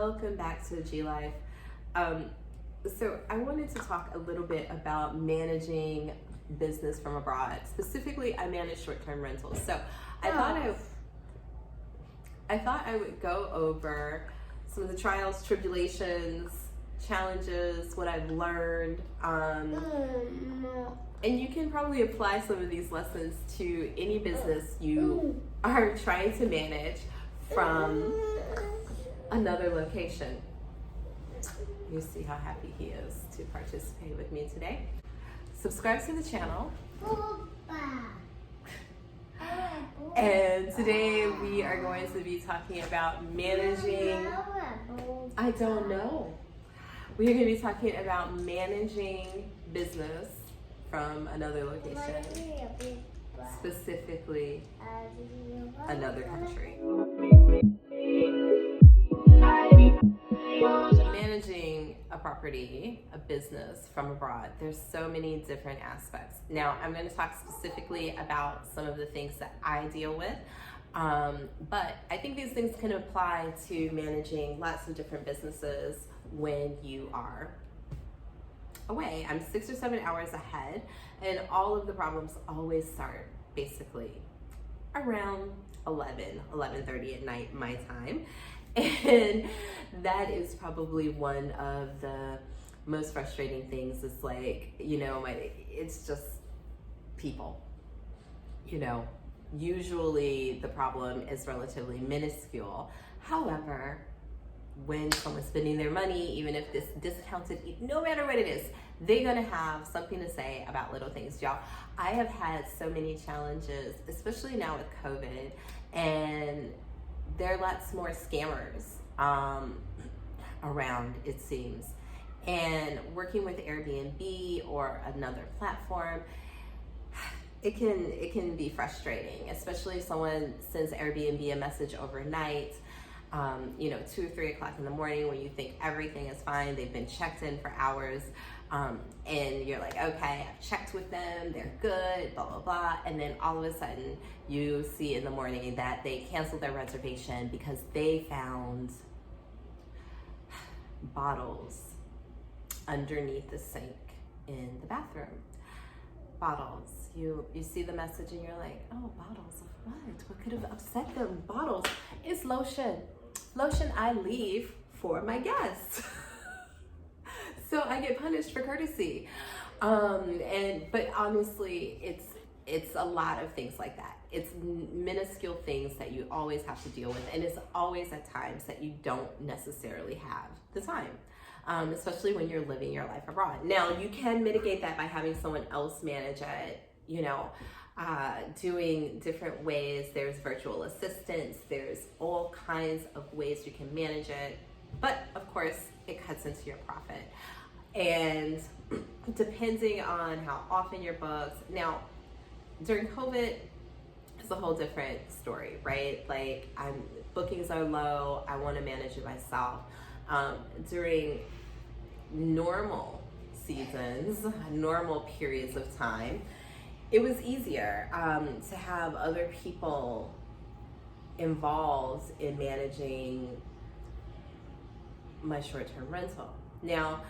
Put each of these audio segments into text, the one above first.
welcome back to G Life. So I wanted to talk a little bit about managing business from abroad. Specifically, I manage short-term rentals. So I thought I would go over some of the trials, tribulations, challenges, what I've learned, and you can probably apply some of these lessons to any business you are trying to manage from another location. You see how happy he is to participate with me today. Subscribe to the channel. And today we are going to be talking about managing, I don't know. We are going to be talking about managing business from another location, specifically another country. Managing a property, a business from abroad, there's so many different aspects. Now, I'm going to talk specifically about some of the things that I deal with, but I think these things can apply to managing lots of different businesses when you are away. I'm 6 or 7 hours ahead, and all of the problems always start basically around 11:30 at night my time. And that is probably one of the most frustrating things. It's like, it's just people. Usually the problem is relatively minuscule. However, when someone's spending their money, even if it's discounted, no matter what it is, they're gonna have something to say about little things, y'all. I have had so many challenges, especially now with COVID, and there are lots more scammers around, it seems. And working with Airbnb or another platform, it can be frustrating, especially if someone sends Airbnb a message overnight, 2 or 3 o'clock in the morning when you think everything is fine. They've been checked in for hours, and you're like, okay, I've checked with them, they're good, blah, blah, blah. And then all of a sudden you see in the morning that they canceled their reservation because they found bottles underneath the sink in the bathroom. Bottles. You see the message and you're like, oh, bottles of what? What could have upset them? Bottles. It's lotion. Lotion I leave for my guests. So I get punished for courtesy. But honestly, it's a lot of things like that. It's minuscule things that you always have to deal with, and it's always at times that you don't necessarily have the time, especially when you're living your life abroad. Now, you can mitigate that by having someone else manage it, doing different ways. There's virtual assistants, there's all kinds of ways you can manage it, but of course, it cuts into your profit. And depending on how often you're booked. Now, during COVID, it's a whole different story, right? Like, bookings are low, I want to manage it myself. During normal seasons, normal periods of time, it was easier to have other people involved in managing my short-term rental. Now,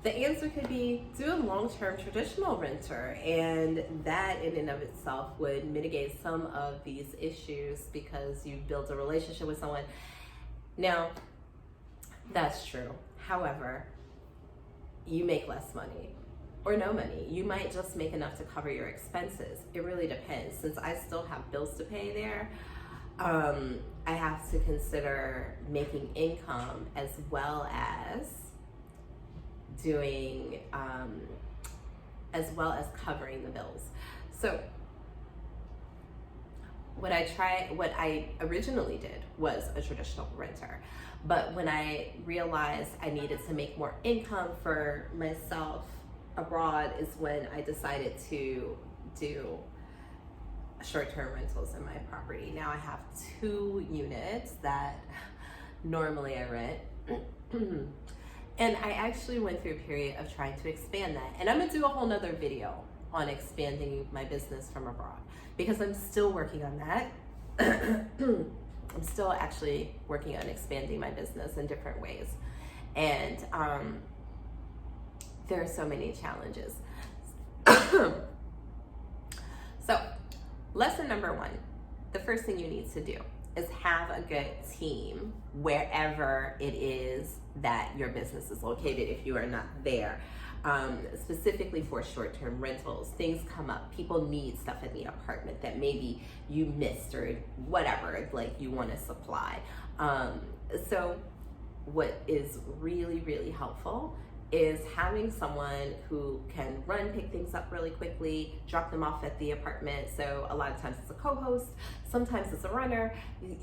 the answer could be do a long-term traditional renter, and that in and of itself would mitigate some of these issues because you build a relationship with someone. Now, that's true. However, you make less money or no money. You might just make enough to cover your expenses. It really depends. Since I still have bills to pay there, I have to consider making income as well as doing, as well as covering the bills. So what I originally did was a traditional renter, but when I realized I needed to make more income for myself abroad is when I decided to do short-term rentals in my property. Now I have 2 units that normally I rent. And I actually went through a period of trying to expand that. And I'm gonna do a whole nother video on expanding my business from abroad because I'm still working on that. I'm still actually working on expanding my business in different ways. And there are so many challenges. So, lesson number one, the first thing you need to do is have a good team wherever it is that your business is located if you are not there. Specifically for short-term rentals, things come up. People need stuff in the apartment that maybe you missed or whatever, like you want to supply. So what is really, really helpful is having someone who can pick things up really quickly, drop them off at the apartment. So a lot of times it's a co-host, sometimes it's a runner,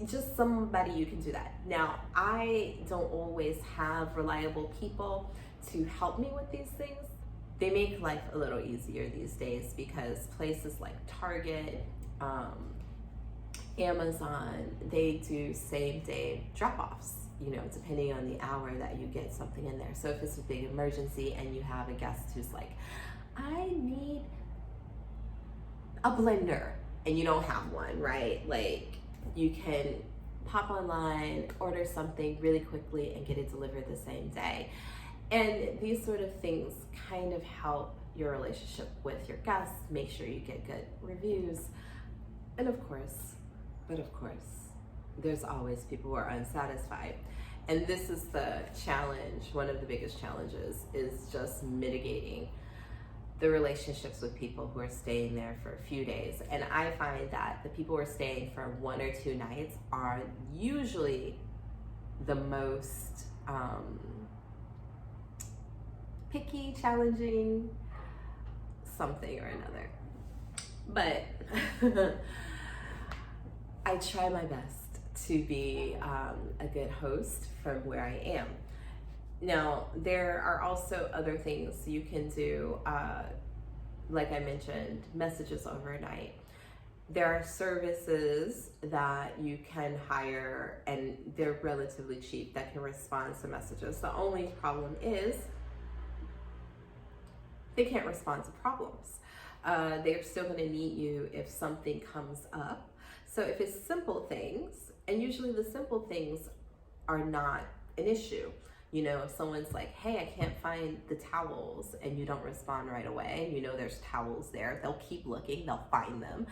just somebody you can do that. Now, I don't always have reliable people to help me with these things. They make life a little easier these days because places like Target, Amazon, they do same day drop-offs, depending on the hour that you get something in there. So if it's a big emergency and you have a guest who's like, I need a blender, and you don't have one, right? Like, you can pop online, order something really quickly and get it delivered the same day. And these sort of things kind of help your relationship with your guests, make sure you get good reviews. And of course, there's always people who are unsatisfied. And this is the challenge, one of the biggest challenges is just mitigating the relationships with people who are staying there for a few days. And I find that the people who are staying for 1 or 2 nights are usually the most picky, challenging, something or another. But I try my best to be a good host from where I am. Now, there are also other things you can do, like I mentioned, messages overnight. There are services that you can hire and they're relatively cheap that can respond to messages. The only problem is they can't respond to problems. They're still going to need you if something comes up. So if it's simple things, and usually the simple things are not an issue. If someone's like, hey, I can't find the towels, and you don't respond right away, there's towels there, they'll keep looking, they'll find them,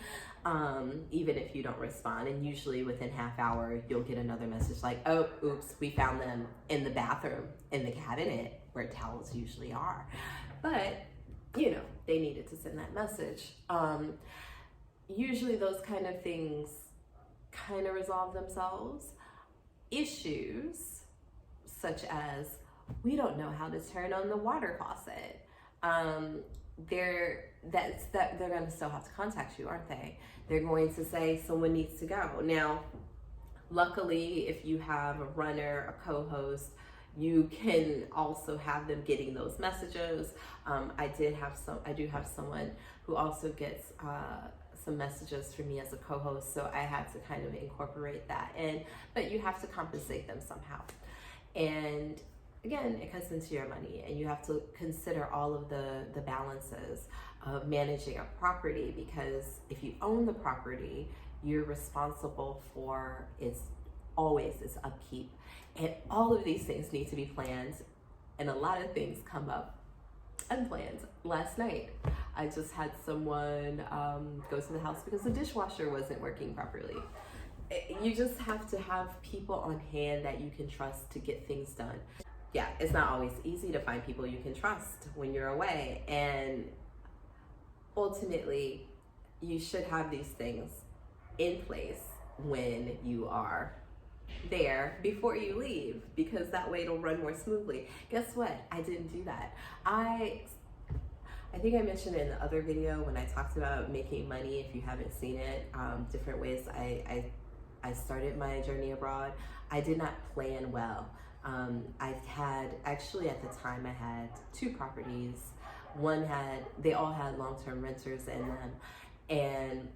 even if you don't respond. And usually within half hour, you'll get another message like, oh, oops, we found them in the bathroom, in the cabinet where towels usually are. But, they needed to send that message. Usually those kind of things kind of resolve themselves. Issues such as, we don't know how to turn on the water faucet. They're going to still have to contact you, aren't they? They're going to say someone needs to go. Now, luckily, if you have a runner, a co-host, you can also have them getting those messages. I do have someone who also gets some messages for me as a co-host, so I had to kind of incorporate that in, but you have to compensate them somehow. And again, it cuts into your money, and you have to consider all of the balances of managing a property, because if you own the property, you're responsible for its upkeep. And all of these things need to be planned, and a lot of things come up unplanned. Last night, I just had someone go to the house because the dishwasher wasn't working properly. You just have to have people on hand that you can trust to get things done. Yeah, it's not always easy to find people you can trust when you're away, and ultimately, you should have these things in place when you are there before you leave, because that way it'll run more smoothly. Guess what? I didn't do that. I think I mentioned in the other video when I talked about making money, if you haven't seen it, different ways I started my journey abroad. I did not plan well. Actually at the time I had 2 properties. They all had long-term renters in them. And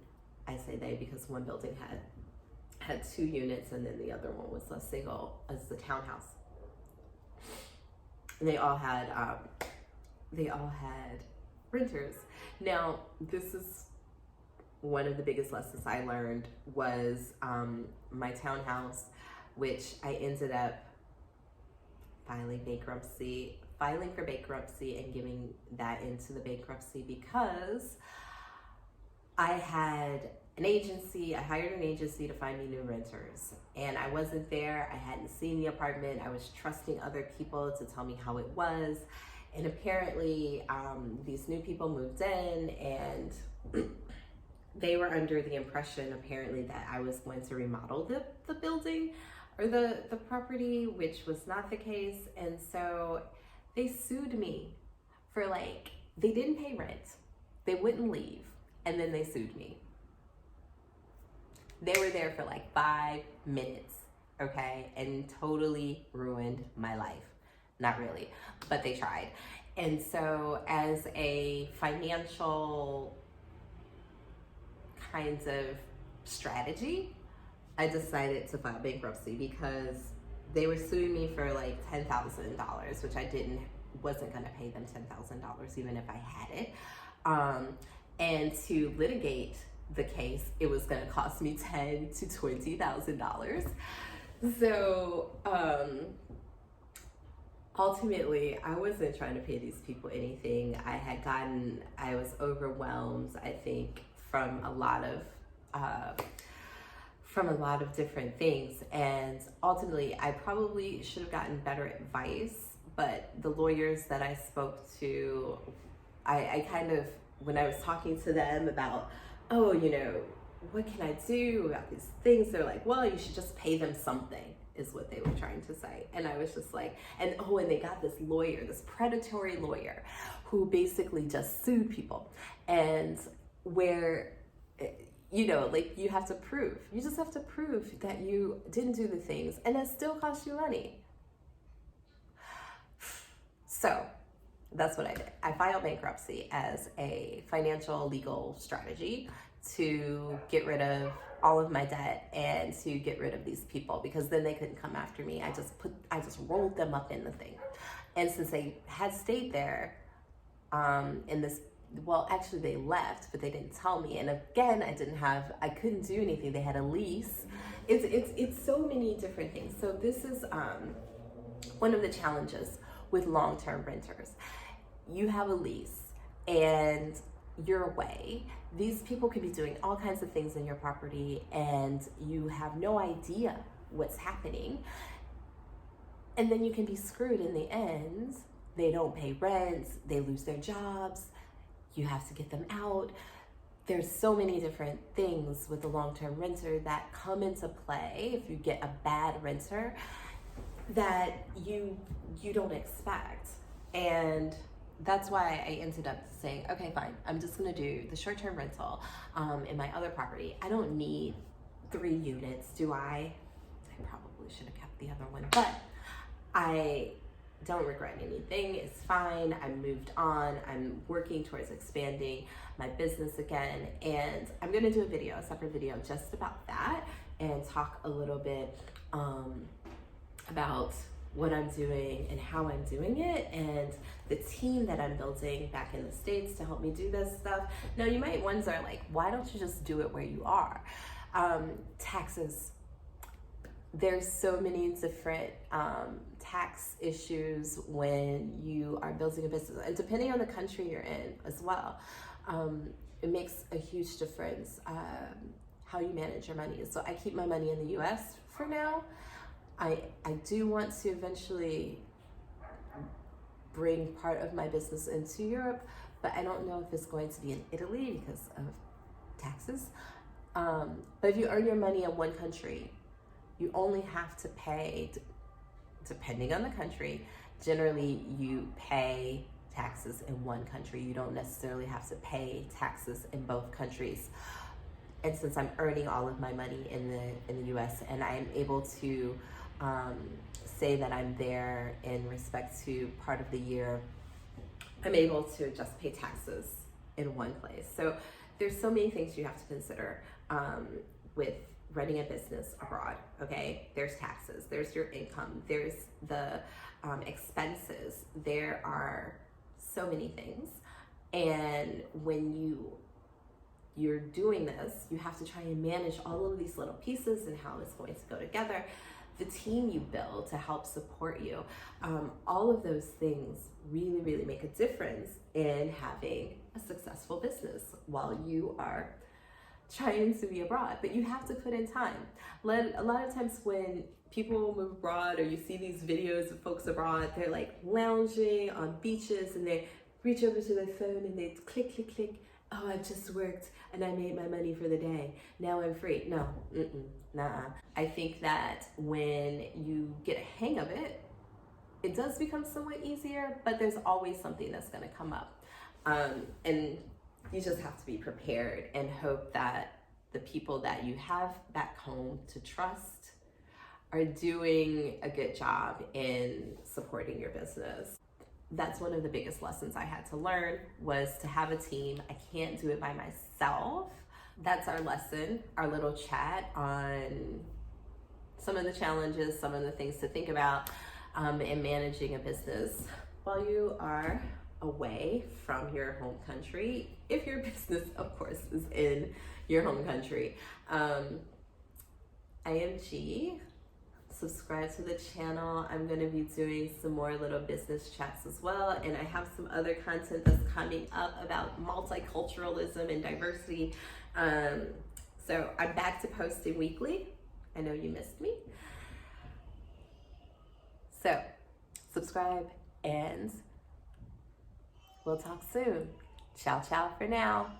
I say they because one building had 2 units, and then the other one was a single, as the townhouse. And they all had renters. Now, this is one of the biggest lessons I learned was my townhouse, which I ended up filing for bankruptcy and giving that into the bankruptcy because I hired an agency to find me new renters, and I wasn't there. I hadn't seen the apartment. I was trusting other people to tell me how it was, and apparently these new people moved in, and they were under the impression apparently that I was going to remodel the building or the property, which was not the case. And so they sued me for they didn't pay rent, they wouldn't leave, and then they sued me. They were there for 5 minutes, okay, and totally ruined my life. Not really, but they tried. And so as a financial kinds of strategy, I decided to file bankruptcy because they were suing me for $10,000, which wasn't gonna pay them $10,000 even if I had it. And to litigate the case, it was gonna cost me $10,000 to $20,000. So ultimately, I wasn't trying to pay these people anything. I was overwhelmed, I think, from a lot of different things. And ultimately, I probably should have gotten better advice, but the lawyers that I spoke to, I kind of, when I was talking to them about, what can I do about these things? They're like, well, you should just pay them something, is what they were trying to say. And I was just and they got this lawyer, this predatory lawyer, who basically just sued people. And where, you just have to prove that you didn't do the things, and that still costs you money. So that's what I did. I filed bankruptcy as a financial legal strategy to get rid of all of my debt and to get rid of these people, because then they couldn't come after me. I just rolled them up in the thing. And since they had stayed there actually they left, but they didn't tell me. And again, I couldn't do anything. They had a lease. It's so many different things. So this is one of the challenges with long-term renters. You have a lease and you're away. These people could be doing all kinds of things in your property and you have no idea what's happening. And then you can be screwed in the end. They don't pay rent, they lose their jobs, you have to get them out. There's so many different things with a long-term renter that come into play if you get a bad renter that you don't expect. And that's why I ended up saying, okay, fine, I'm just gonna do the short-term rental in my other property. I don't need 3 units, do I? I probably should have kept the other one, but I don't regret anything. It's fine. I moved on. I'm working towards expanding my business again, and I'm gonna do a separate video just about that and talk a little bit about what I'm doing and how I'm doing it, and the team that I'm building back in the States to help me do this stuff. Now, you might wonder, why don't you just do it where you are? Taxes. There's so many different tax issues when you are building a business, and depending on the country you're in as well, it makes a huge difference how you manage your money. So I keep my money in the US for now. I do want to eventually bring part of my business into Europe, but I don't know if it's going to be in Italy because of taxes. But if you earn your money in one country, you only have to pay, depending on the country, generally you pay taxes in one country. You don't necessarily have to pay taxes in both countries. And since I'm earning all of my money in the US, and I'm able to say that I'm there in respect to part of the year, I'm able to just pay taxes in one place. So there's so many things you have to consider with running a business abroad, okay? There's taxes, there's your income, there's the expenses, there are so many things. And when you you're doing this, you have to try and manage all of these little pieces and how it's going to go together. The team you build to help support you, all of those things really, really make a difference in having a successful business while you are trying to be abroad. But you have to put in time. A lot of times when people move abroad, or you see these videos of folks abroad, they're like lounging on beaches and they reach over to their phone and they click, click, click. Oh, I just worked and I made my money for the day. Now I'm free. No, nah. I think that when you get a hang of it, it does become somewhat easier, but there's always something that's going to come up. And you just have to be prepared and hope that the people that you have back home to trust are doing a good job in supporting your business. That's one of the biggest lessons I had to learn, was to have a team. I can't do it by myself. That's our lesson, our little chat on some of the challenges, some of the things to think about in managing a business while you are away from your home country, if your business, of course, is in your home country. I am G. Subscribe to the channel. I'm going to be doing some more little business chats as well, and I have some other content that's coming up about multiculturalism and diversity. So I'm back to posting weekly. I know you missed me. So subscribe and we'll talk soon. Ciao, ciao for now.